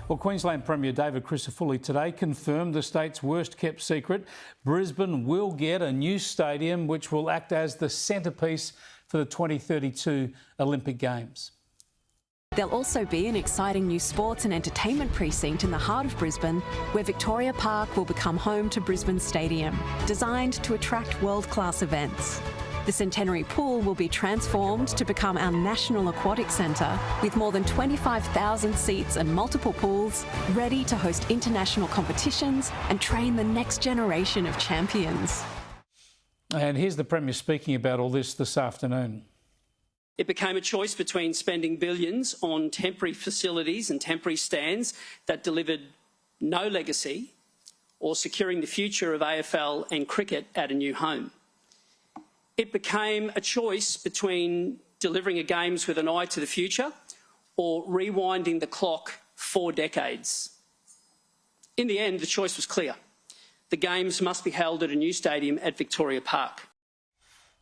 Well, Queensland Premier David Crisafulli today confirmed the state's worst-kept secret. Brisbane will get a new stadium which will act as the centrepiece for the 2032 Olympic Games. There'll also be an exciting new sports and entertainment precinct in the heart of Brisbane, where Victoria Park will become home to Brisbane Stadium, designed to attract world-class events. The Centenary Pool will be transformed to become our national aquatic centre, with more than 25,000 seats and multiple pools, ready to host international competitions and train the next generation of champions. And here's the Premier speaking about all this afternoon. It became a choice between spending billions on temporary facilities and temporary stands that delivered no legacy, or securing the future of AFL and cricket at a new home. It became a choice between delivering a Games with an eye to the future or rewinding the clock 4 decades. In the end, the choice was clear. The Games must be held at a new stadium at Victoria Park.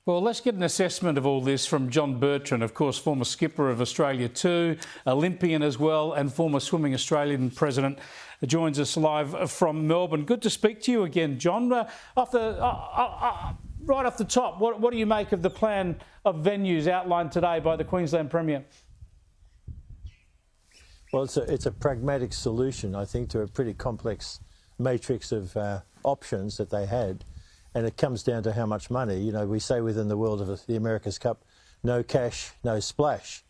Well, let's get an assessment of all this from John Bertrand, of course, former skipper of Australia 2, Olympian as well, and former Swimming Australian president, joins us live from Melbourne. Good to speak to you again, John. Right off the top, what do you make of the plan of venues outlined today by the Queensland Premier? Well, it's a pragmatic solution, I think, to a pretty complex matrix of options that they had. And it comes down to how much money. You know, we say within the world of the America's Cup, no cash, no splash.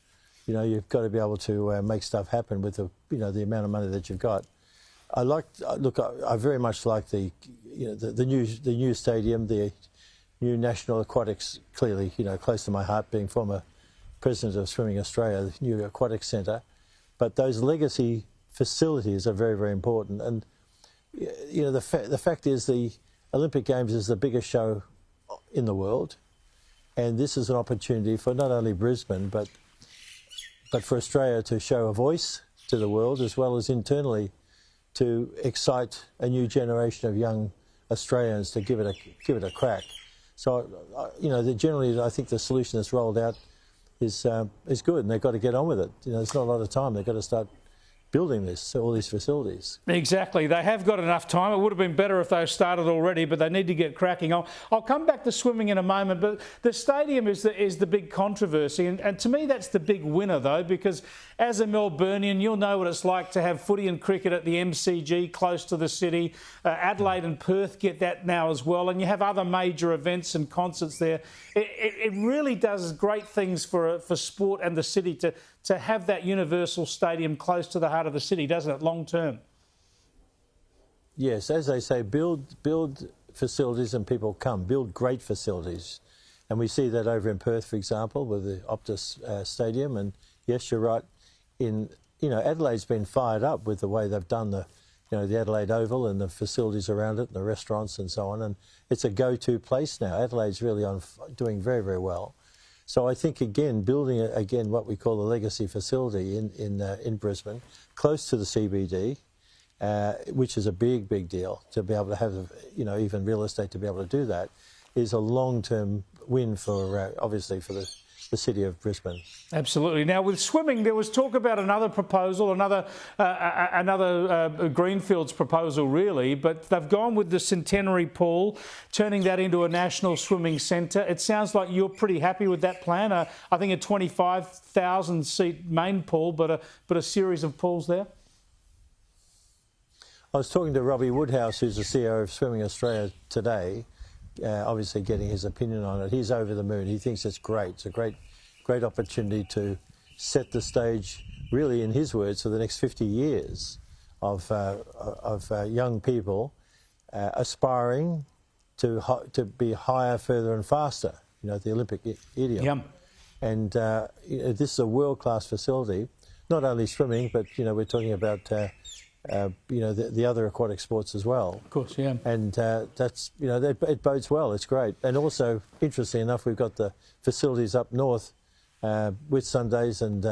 You know, you've got to be able to make stuff happen with the, the amount of money that you've got. I very much like the new stadium, the new National Aquatics, clearly, close to my heart, being former president of Swimming Australia, the new Aquatic Centre. But those legacy facilities are very, very important. And, the fact is the Olympic Games is the biggest show in the world. And this is an opportunity for not only Brisbane, but for Australia to show a voice to the world, as well as internally to excite a new generation of young Australians to give it a crack. So, generally, I think the solution that's rolled out is good, and they've got to get on with it. There's not a lot of time. They've got to start building all these facilities. Exactly. They have got enough time. It would have been better if they started already, but they need to get cracking. I'll come back to swimming in a moment, but the stadium is the big controversy. And to me, that's the big winner, though, because as a Melburnian, you'll know what it's like to have footy and cricket at the MCG close to the city. Adelaide and Perth get that now as well, and you have other major events and concerts there. It really does great things for sport and the city to have that universal stadium close to the heart of the city, doesn't it, long term? Yes, as they say, build facilities and people come. Build great facilities. And we see that over in Perth, for example, with the Optus Stadium. And yes, you're right. Adelaide's been fired up with the way they've done the Adelaide Oval and the facilities around it, and the restaurants and so on. And it's a go-to place now. Adelaide's really doing very, very well. So I think, again, building, what we call a legacy facility in Brisbane, close to the CBD, which is a big, big deal, to be able to have, even real estate to be able to do that, is a long-term win for, obviously, for the city of Brisbane. Absolutely. Now, with swimming, there was talk about another proposal, another Greenfields proposal, really, but they've gone with the Centenary Pool, turning that into a national swimming centre. It sounds like you're pretty happy with that plan. I think a 25,000-seat main pool, but a series of pools there. I was talking to Robbie Woodhouse, who's the CEO of Swimming Australia today, obviously getting his opinion on it. He's over the moon. He thinks it's great. It's a great opportunity to set the stage, really, in his words, for the next 50 years of young people aspiring to be higher, further and faster, the Olympic idiom. Yum. And this is a world-class facility, not only swimming, but, we're talking about the other aquatic sports as well. Of course, yeah. And that's, it bodes well. It's great. And also, interestingly enough, we've got the facilities up north with Sundays and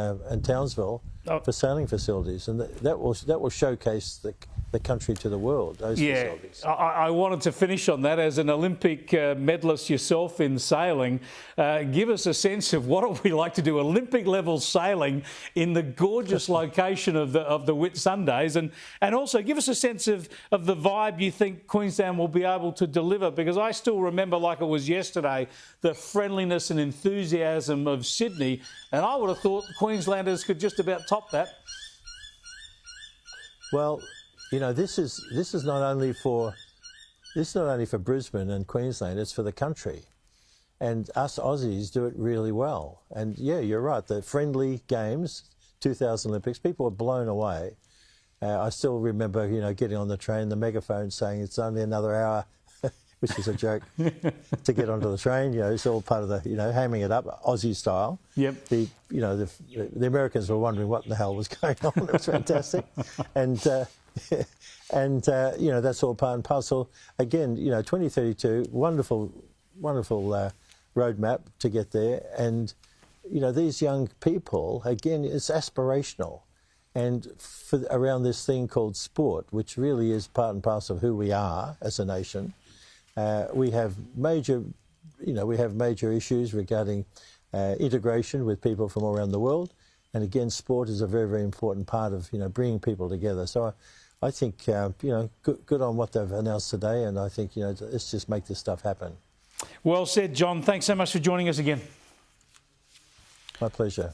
Townsville, for sailing facilities, and that will showcase the country to the world. Those facilities. I wanted to finish on that. As an Olympic medalist yourself in sailing, give us a sense of what it would be like to do Olympic level sailing in the gorgeous location of the Whitsundays, and also give us a sense of the vibe you think Queensland will be able to deliver, because I still remember like it was yesterday the friendliness and enthusiasm of Sydney, and I would have thought Queenslanders could just about top that. Well, you know, this is not only for Brisbane and Queensland, it's for the country. And us Aussies do it really well. And yeah, you're right, the friendly games, 2000 Olympics, people were blown away. I still remember, you know, getting on the train, the megaphone saying it's only another hour, which is a joke, to get onto the train. You know, it's all part of the, you know, hamming it up, Aussie style. Yep. The Americans were wondering what the hell was going on. It was fantastic. And you know, that's all part and parcel. Again, you know, 2032, wonderful roadmap to get there. And, you know, these young people, again, it's aspirational. And around this thing called sport, which really is part and parcel of who we are as a nation, we have major issues regarding integration with people from all around the world. And again, sport is a very, very important part of, you know, bringing people together. So I think, you know, good on what they've announced today. And I think, you know, let's just make this stuff happen. Well said, John. Thanks so much for joining us again. My pleasure.